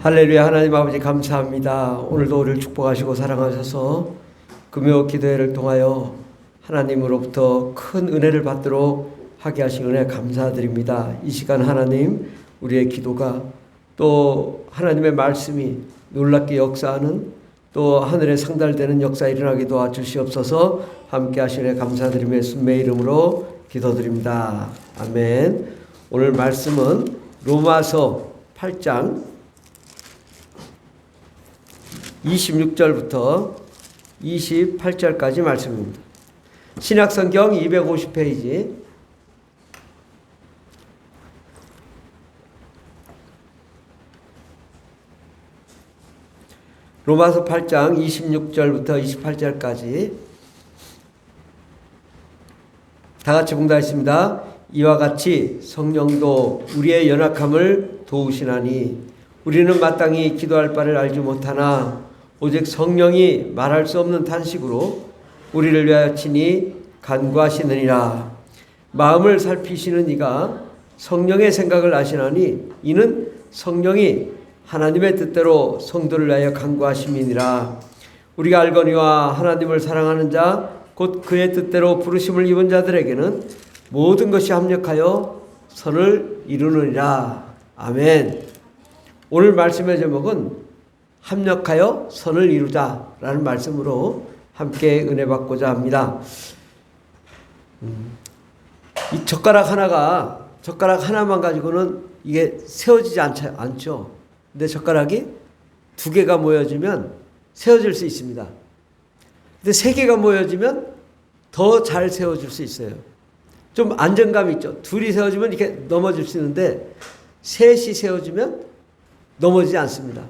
할렐루야. 하나님 아버지 감사합니다. 오늘도 우리를 축복하시고 사랑하셔서 금요 기도회를 통하여 하나님으로부터 큰 은혜를 받도록 하게 하신 은혜 감사드립니다. 이 시간 하나님, 우리의 기도가 또 하나님의 말씀이 놀랍게 역사하는 또 하늘에 상달되는 역사 일어나게 도와주시옵소서. 함께 하신 은혜 감사드리며 예수님의 이름으로 기도드립니다. 아멘. 오늘 말씀은 로마서 8장 26절부터 28절까지 말씀입니다. 신약성경 250페이지 로마서 8장 26절부터 28절까지 다 같이 봉독하겠습니다. 이와 같이 성령도 우리의 연약함을 도우시나니 우리는 마땅히 기도할 바를 알지 못하나 오직 성령이 말할 수 없는 탄식으로 우리를 위하여 친히 간구하시느니라. 마음을 살피시는 이가 성령의 생각을 아시나니 이는 성령이 하나님의 뜻대로 성도를 위하여 간구하심이니라. 우리가 알거니와 하나님을 사랑하는 자 곧 그의 뜻대로 부르심을 입은 자들에게는 모든 것이 합력하여 선을 이루느니라. 아멘. 오늘 말씀의 제목은 합력하여 선을 이루자라는 말씀으로 함께 은혜 받고자 합니다. 이 젓가락 하나만 가지고는 이게 세워지지 않죠. 근데 젓가락이 두 개가 모여지면 세워질 수 있습니다. 근데 세 개가 모여지면 더 잘 세워질 수 있어요. 좀 안정감이 있죠. 둘이 세워지면 이렇게 넘어질 수 있는데 셋이 세워지면 넘어지지 않습니다.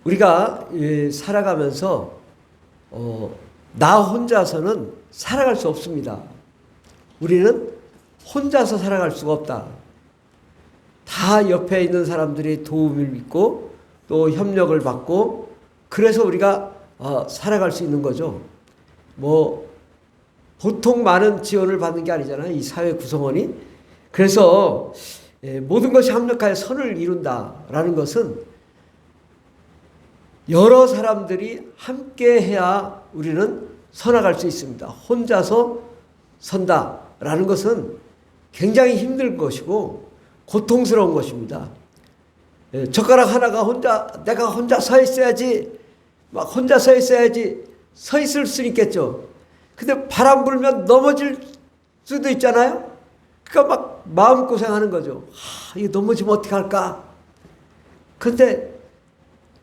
우리가 살아가면서 나 혼자서는 살아갈 수 없습니다. 우리는 혼자서 살아갈 수가 없다. 다 옆에 있는 사람들이 도움을 믿고 또 협력을 받고 그래서 우리가 살아갈 수 있는 거죠. 뭐 보통 많은 지원을 받는 게 아니잖아요. 이 사회 구성원이. 그래서 모든 것이 합력하여 선을 이룬다라는 것은 여러 사람들이 함께 해야 우리는 서나갈 수 있습니다. 혼자서 선다라는 것은 굉장히 힘든 것이고 고통스러운 것입니다. 젓가락 하나가 내가 혼자 서 있어야지, 막 혼자 서 있어야지, 서 있을 수 있겠죠. 근데 바람 불면 넘어질 수도 있잖아요. 그러니까 막 마음고생하는 거죠. 이거 넘어지면 어떻게 할까? 근데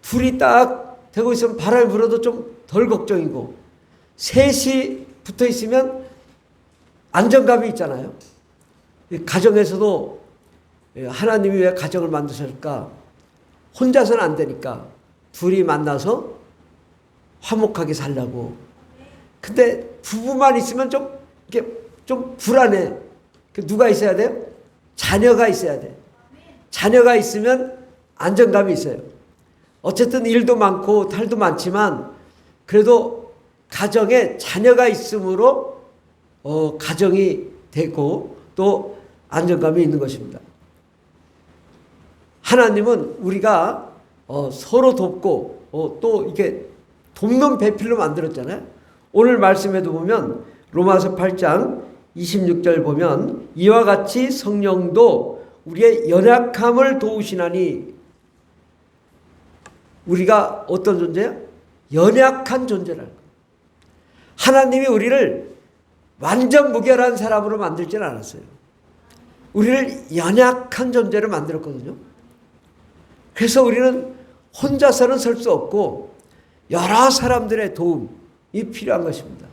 둘이 딱 되고 있으면 바람이 불어도 좀 덜 걱정이고 셋이 붙어 있으면 안정감이 있잖아요. 가정에서도 하나님이 왜 가정을 만드셨을까? 혼자서는 안 되니까 둘이 만나서 화목하게 살라고. 근데 부부만 있으면 좀 불안해. 누가 있어야 돼요? 자녀가 있어야 돼. 자녀가 있으면 안정감이 있어요. 어쨌든 일도 많고 탈도 많지만 그래도 가정에 자녀가 있으므로 가정이 되고 또 안정감이 있는 것입니다. 하나님은 우리가 서로 돕고 또 이게 돕는 배필로 만들었잖아요. 오늘 말씀에도 보면 로마서 8장 26절 보면 이와 같이 성령도 우리의 연약함을 도우시나니 우리가 어떤 존재예요? 연약한 존재라는 거예요. 하나님이 우리를 완전 무결한 사람으로 만들지는 않았어요. 우리를 연약한 존재로 만들었거든요. 그래서 우리는 혼자서는 설 수 없고 여러 사람들의 도움이 필요한 것입니다.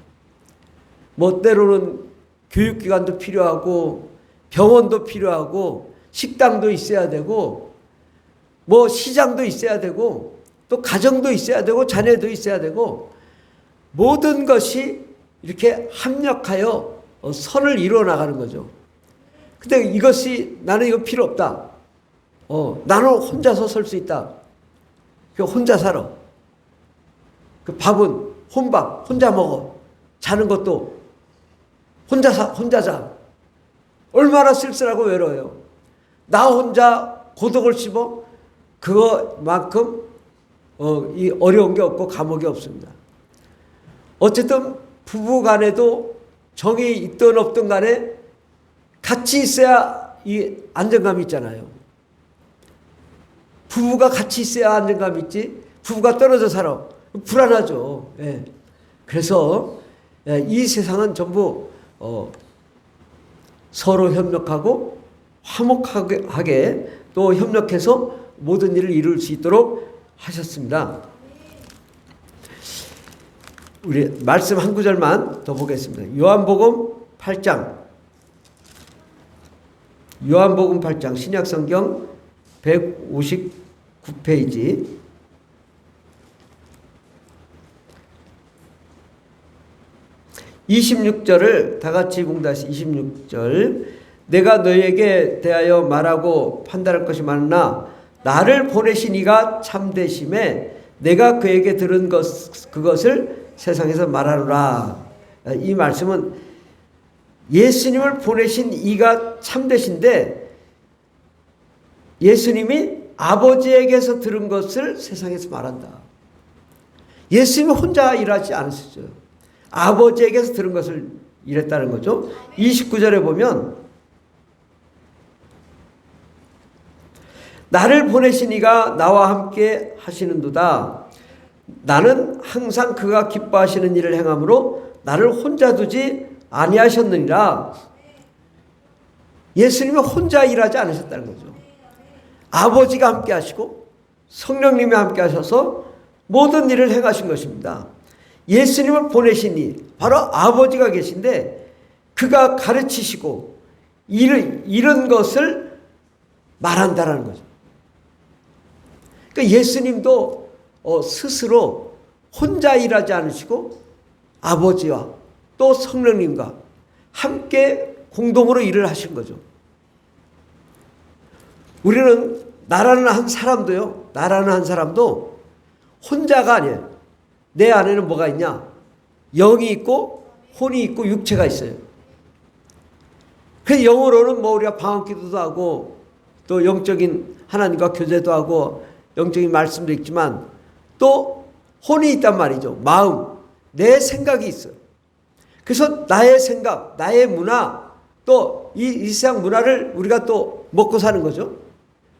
뭐 때로는 교육기관도 필요하고 병원도 필요하고 식당도 있어야 되고 뭐 시장도 있어야 되고 또 가정도 있어야 되고 자녀도 있어야 되고 모든 것이 이렇게 합력하여 선을 이루어 나가는 거죠. 근데 이것이 나는 이거 필요 없다. 나는 혼자서 설 수 있다. 혼자 살아. 그 밥은 혼밥 혼자 먹어. 자는 것도 혼자 자. 얼마나 쓸쓸하고 외로워요. 나 혼자 고독을 씹어? 그거만큼 이 어려운 게 없고 감옥이 없습니다. 어쨌든 부부 간에도 정이 있든 없든 간에 같이 있어야 이 안정감이 있잖아요. 부부가 같이 있어야 안정감이 있지. 부부가 떨어져 살아. 불안하죠. 예. 그래서 이 세상은 전부 서로 협력하고 화목하게 또 협력해서 모든 일을 이룰 수 있도록 하셨습니다. 우리 말씀 한 구절만 더 보겠습니다. 요한복음 8장 신약성경 159페이지 26절을 다 같이 봉다시 26절 내가 너희에게 대하여 말하고 판단할 것이 많으나 나를 보내신 이가 참되심에 내가 그에게 들은 그것을 세상에서 말하노라. 이 말씀은 예수님을 보내신 이가 참되신데 예수님이 아버지에게서 들은 것을 세상에서 말한다. 예수님이 혼자 일하지 않으셨어요. 아버지에게서 들은 것을 일했다는 거죠. 29절에 보면 나를 보내신 이가 나와 함께 하시는도다. 나는 항상 그가 기뻐하시는 일을 행함으로 나를 혼자 두지 아니하셨느니라. 예수님이 혼자 일하지 않으셨다는 거죠. 아버지가 함께 하시고 성령님이 함께 하셔서 모든 일을 행하신 것입니다. 예수님을 보내시니 바로 아버지가 계신데 그가 가르치시고 이런 것을 말한다라는 거죠. 그러니까 예수님도 스스로 혼자 일하지 않으시고 아버지와 또 성령님과 함께 공동으로 일을 하신 거죠. 우리는 나라는 한 사람도 혼자가 아니에요. 내 안에는 뭐가 있냐? 영이 있고 혼이 있고 육체가 있어요. 그 영으로는 뭐 우리가 방언기도도 하고 또 영적인 하나님과 교제도 하고 영적인 말씀도 있지만 또 혼이 있단 말이죠. 마음, 내 생각이 있어요. 그래서 나의 생각, 나의 문화, 또 이 세상 문화를 우리가 또 먹고 사는 거죠.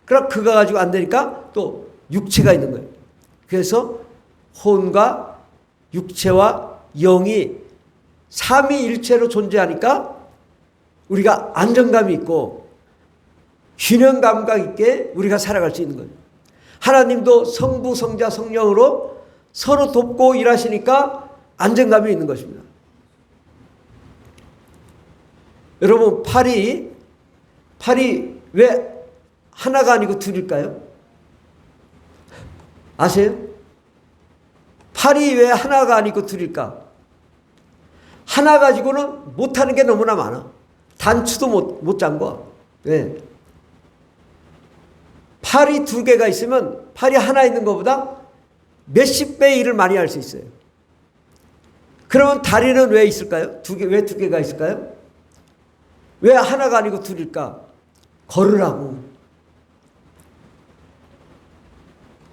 그럼 그거 가지고 안 되니까 또 육체가 있는 거예요. 그래서 혼과 육체와 영이 삼위일체로 존재하니까 우리가 안정감이 있고 균형 감각 있게 우리가 살아갈 수 있는 거예요. 하나님도 성부, 성자, 성령으로 서로 돕고 일하시니까 안정감이 있는 것입니다. 여러분 팔이 왜 하나가 아니고 둘일까요? 아세요? 팔이 왜 하나가 아니고 둘일까? 하나 가지고는 못하는 게 너무나 많아. 단추도 못 잠궈. 왜? 팔이 두 개가 있으면 팔이 하나 있는 것보다 몇십 배의 일을 많이 할 수 있어요. 그러면 다리는 왜 있을까요? 왜 두 개가 있을까요? 왜 하나가 아니고 둘일까? 걸으라고.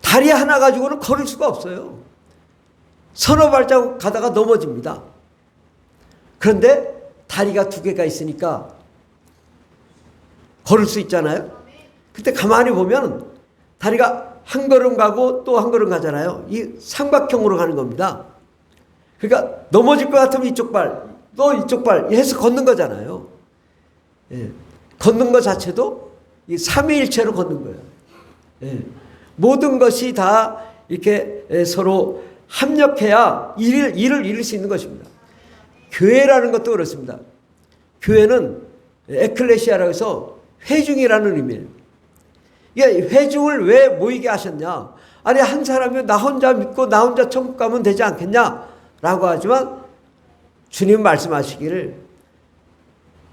다리 하나 가지고는 걸을 수가 없어요. 서너 발자국 가다가 넘어집니다. 그런데 다리가 두 개가 있으니까 걸을 수 있잖아요. 그때 가만히 보면 다리가 한 걸음 가고 또 한 걸음 가잖아요. 이 삼각형으로 가는 겁니다. 그러니까 넘어질 것 같으면 이쪽 발, 또 이쪽 발 해서 걷는 거잖아요. 예. 걷는 것 자체도 이 삼위일체로 걷는 거예요. 예. 모든 것이 다 이렇게 서로 합력해야 일을 이룰 수 있는 것입니다. 교회라는 것도 그렇습니다. 교회는 에클레시아라고 해서 회중이라는 의미예요. 회중을 왜 모이게 하셨냐? 아니 한 사람이 나 혼자 믿고 나 혼자 천국 가면 되지 않겠냐? 라고 하지만 주님 말씀하시기를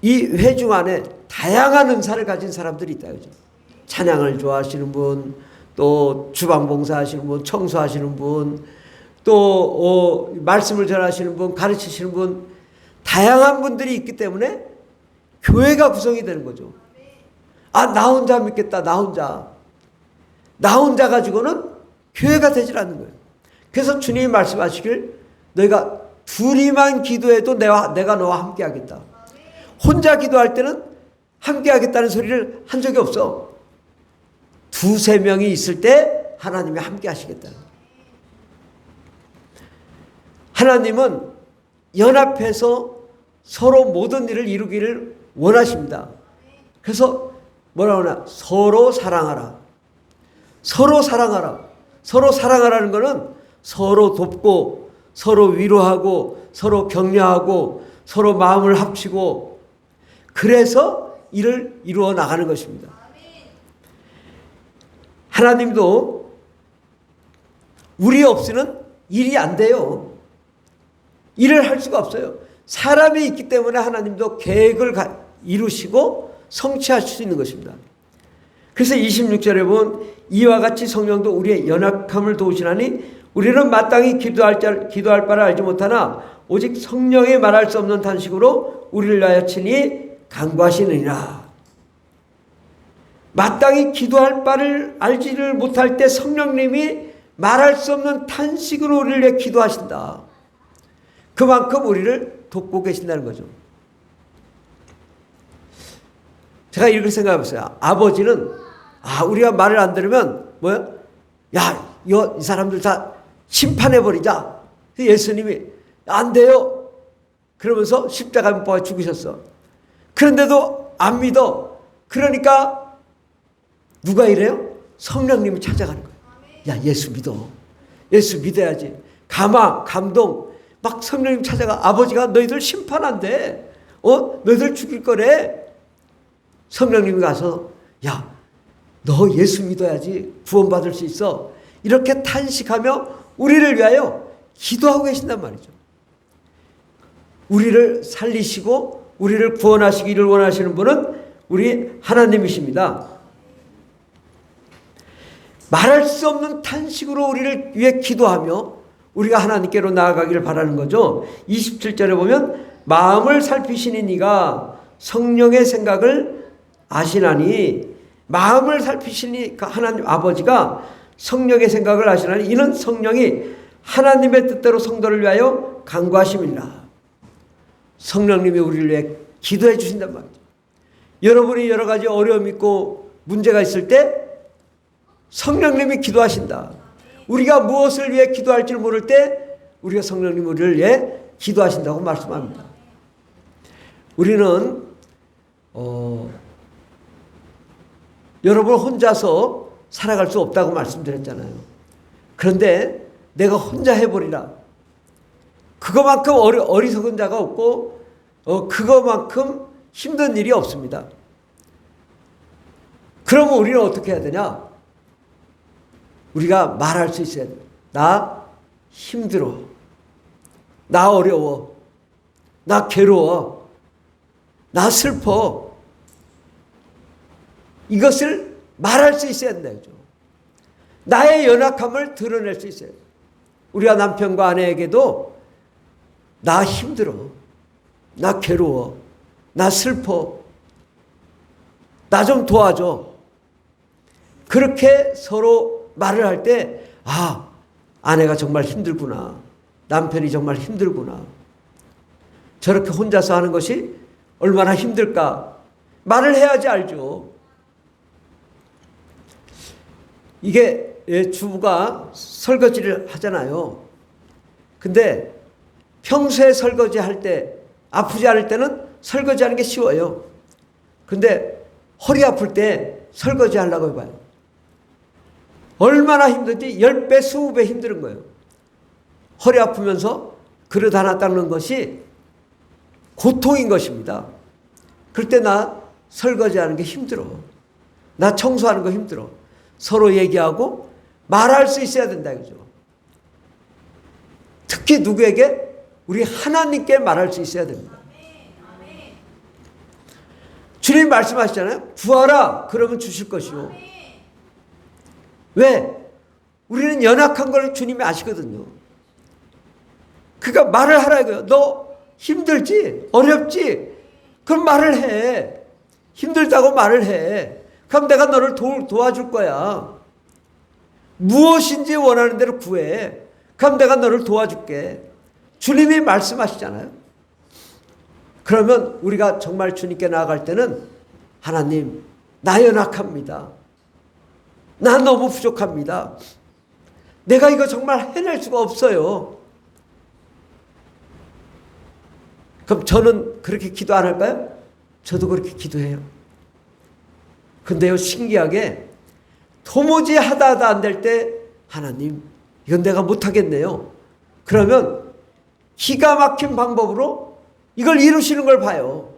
이 회중 안에 다양한 은사를 가진 사람들이 있다. 그죠? 찬양을 좋아하시는 분, 또 주방봉사 하시는 분, 청소하시는 분, 또 말씀을 전하시는 분, 가르치시는 분, 다양한 분들이 있기 때문에 교회가 구성이 되는 거죠. 아, 나 혼자 믿겠다. 나 혼자. 나 혼자 가지고는 교회가 되질 않는 거예요. 그래서 주님이 말씀하시길 너희가 둘이만 기도해도 내가 너와 함께 하겠다. 혼자 기도할 때는 함께 하겠다는 소리를 한 적이 없어. 두세 명이 있을 때 하나님이 함께 하시겠다. 하나님은 연합해서 서로 모든 일을 이루기를 원하십니다. 그래서 뭐라고 하나? 서로 사랑하라. 서로 사랑하라. 서로 사랑하라는 것은 서로 돕고 서로 위로하고 서로 격려하고 서로 마음을 합치고 그래서 일을 이루어 나가는 것입니다. 하나님도 우리 없이는 일이 안 돼요. 일을 할 수가 없어요. 사람이 있기 때문에 하나님도 계획을 이루시고 성취하실 수 있는 것입니다. 그래서 26절에 보면 이와 같이 성령도 우리의 연약함을 도우시나니 우리는 마땅히 기도할 바를 알지 못하나 오직 성령이 말할 수 없는 탄식으로 우리를 위하여 친히 간구하시느니라. 마땅히 기도할 바를 알지를 못할 때 성령님이 말할 수 없는 탄식으로 우리를 위해 기도하신다. 그만큼 우리를 돕고 계신다는 거죠. 제가 이렇게 생각해봤어요. 아버지는 우리가 말을 안 들으면 뭐야? 야, 이 사람들 다 심판해버리자. 예수님이 안 돼요. 그러면서 십자가에 못 박아 죽으셨어. 그런데도 안 믿어. 그러니까 누가 이래요? 성령님이 찾아가는 거예요. 야, 예수 믿어. 예수 믿어야지. 감동. 막 성령님 찾아가. 아버지가 너희들 심판한대. 너희들 죽일 거래. 성령님이 가서 야, 너 예수 믿어야지 구원받을 수 있어. 이렇게 탄식하며 우리를 위하여 기도하고 계신단 말이죠. 우리를 살리시고 우리를 구원하시기를 원하시는 분은 우리 하나님이십니다. 말할 수 없는 탄식으로 우리를 위해 기도하며 우리가 하나님께로 나아가기를 바라는 거죠. 27절에 보면 마음을 살피시니 네가 성령의 생각을 아시나니, 마음을 살피시니 하나님 아버지가 성령의 생각을 아시나니 이는 성령이 하나님의 뜻대로 성도를 위하여 간구하심이라. 성령님이 우리를 위해 기도해 주신단 말이죠. 여러분이 여러 가지 어려움이 있고 문제가 있을 때 성령님이 기도하신다. 우리가 무엇을 위해 기도할지 모를 때 우리가 성령님 우리를 위해 기도하신다고 말씀합니다. 우리는 여러분 혼자서 살아갈 수 없다고 말씀드렸잖아요. 그런데 내가 혼자 해버리라. 그거만큼 어리석은 자가 없고 그거만큼 힘든 일이 없습니다. 그러면 우리는 어떻게 해야 되냐? 우리가 말할 수 있어야 돼. 나 힘들어. 나 어려워. 나 괴로워. 나 슬퍼. 이것을 말할 수 있어야 된다. 나의 연약함을 드러낼 수 있어요. 우리가 남편과 아내에게도 나 힘들어. 나 괴로워. 나 슬퍼. 나 좀 도와줘. 그렇게 서로 말을 할 때 아내가 정말 힘들구나. 남편이 정말 힘들구나. 저렇게 혼자서 하는 것이 얼마나 힘들까. 말을 해야지 알죠. 이게 주부가 설거지를 하잖아요. 근데 평소에 설거지할 때 아프지 않을 때는 설거지하는 게 쉬워요. 근데 허리 아플 때 설거지 하려고 해봐요. 얼마나 힘든지 10배, 20배 힘든 거예요. 허리 아프면서 그릇 하나 닦는 것이 고통인 것입니다. 그럴 때 나 설거지하는 게 힘들어. 나 청소하는 거 힘들어. 서로 얘기하고 말할 수 있어야 된다 이거죠. 특히 누구에게? 우리 하나님께 말할 수 있어야 됩니다. 주님 말씀하시잖아요. 구하라 그러면 주실 것이요. 왜? 우리는 연약한 걸 주님이 아시거든요. 그러니까 말을 하라 이거예요. 너 힘들지? 어렵지? 그럼 말을 해. 힘들다고 말을 해. 그럼 내가 너를 도와줄 거야. 무엇인지 원하는 대로 구해. 그럼 내가 너를 도와줄게. 주님이 말씀하시잖아요. 그러면 우리가 정말 주님께 나아갈 때는 하나님, 나 연약합니다. 나 너무 부족합니다. 내가 이거 정말 해낼 수가 없어요. 그럼 저는 그렇게 기도 안 할까요? 저도 그렇게 기도해요. 근데요, 신기하게 도무지 하다 안 될 때 하나님, 이건 내가 못하겠네요. 그러면 기가 막힌 방법으로 이걸 이루시는 걸 봐요.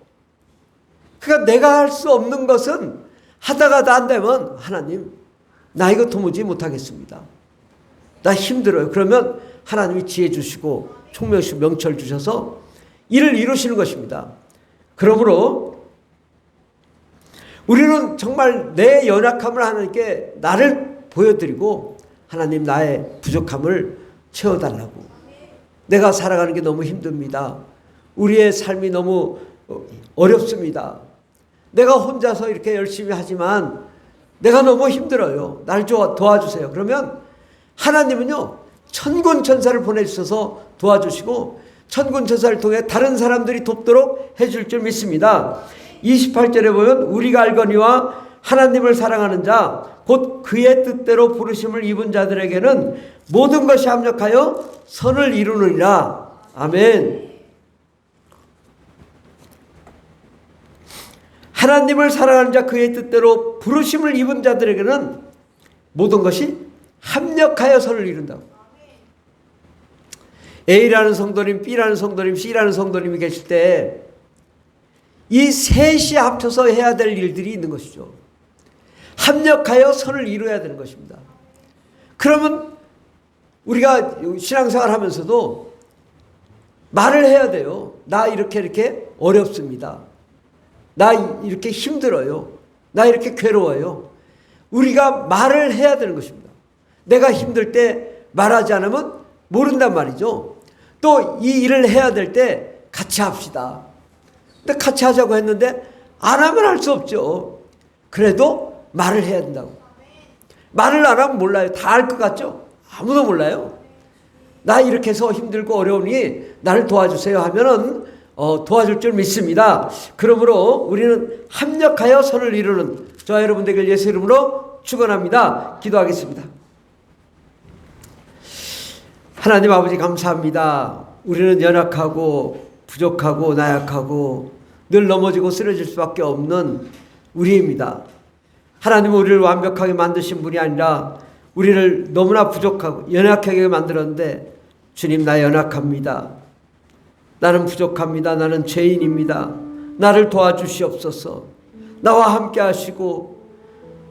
그러니까 내가 할 수 없는 것은 하다가 다 안 되면 하나님, 나 이거 도무지 못하겠습니다. 나 힘들어요. 그러면 하나님이 지혜 주시고 총명하시고 명철 주셔서 일을 이루시는 것입니다. 그러므로 우리는 정말 내 연약함을 하나님께 나를 보여드리고 하나님, 나의 부족함을 채워달라고. 내가 살아가는 게 너무 힘듭니다. 우리의 삶이 너무 어렵습니다. 내가 혼자서 이렇게 열심히 하지만 내가 너무 힘들어요. 날 도와주세요. 그러면 하나님은요, 천군 천사를 보내주셔서 도와주시고 천군 천사를 통해 다른 사람들이 돕도록 해줄 줄 믿습니다. 28절에 보면 우리가 알거니와 하나님을 사랑하는 자 곧 그의 뜻대로 부르심을 입은 자들에게는 모든 것이 합력하여 선을 이루느니라. 아멘. 하나님을 사랑하는 자, 그의 뜻대로 부르심을 입은 자들에게는 모든 것이 합력하여 선을 이룬다고. A라는 성도님, B라는 성도님, C라는 성도님이 계실 때 이 셋이 합쳐서 해야 될 일들이 있는 것이죠. 합력하여 선을 이루어야 되는 것입니다. 그러면 우리가 신앙생활 하면서도 말을 해야 돼요. 나 이렇게 어렵습니다. 나 이렇게 힘들어요. 나 이렇게 괴로워요. 우리가 말을 해야 되는 것입니다. 내가 힘들 때 말하지 않으면 모른단 말이죠. 또 이 일을 해야 될 때 같이 합시다. 근데 같이 하자고 했는데 안 하면 할 수 없죠. 그래도 말을 해야 된다고. 말을 안 하면 몰라요. 다 알 것 같죠? 아무도 몰라요. 나 이렇게 해서 힘들고 어려우니 나를 도와주세요 하면은 도와줄 줄 믿습니다. 그러므로 우리는 합력하여 선을 이루는 저와 여러분들에게 예수 이름으로 축원합니다. 기도하겠습니다. 하나님 아버지, 감사합니다. 우리는 연약하고 부족하고 나약하고 늘 넘어지고 쓰러질 수밖에 없는 우리입니다. 하나님은 우리를 완벽하게 만드신 분이 아니라 우리를 너무나 부족하고 연약하게 만들었는데, 주님, 나 연약합니다. 나는 부족합니다. 나는 죄인입니다. 나를 도와주시옵소서. 나와 함께 하시고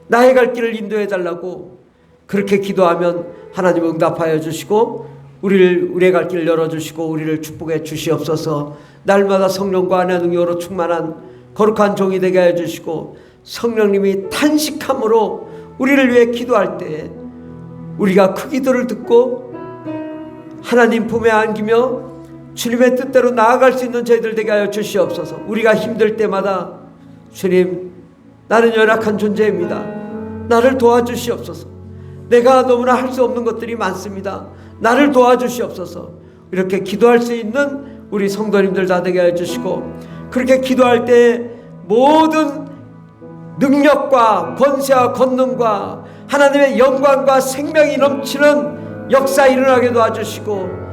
나의 갈 길을 인도해 달라고 그렇게 기도하면 하나님 응답하여 주시고 우리의 갈 길을 열어주시고 우리를 축복해 주시옵소서. 날마다 성령과 안의 능력으로 충만한 거룩한 종이 되게 하여 주시고 성령님이 탄식함으로 우리를 위해 기도할 때에 우리가 그 기도를 듣고 하나님 품에 안기며 주님의 뜻대로 나아갈 수 있는 저희들 되게 하여 주시옵소서. 우리가 힘들 때마다 주님, 나는 연약한 존재입니다. 나를 도와주시옵소서. 내가 너무나 할 수 없는 것들이 많습니다. 나를 도와주시옵소서. 이렇게 기도할 수 있는 우리 성도님들 다 되게 해주시고 그렇게 기도할 때 모든 능력과 권세와 권능과 하나님의 영광과 생명이 넘치는 역사 일어나게 도와주시고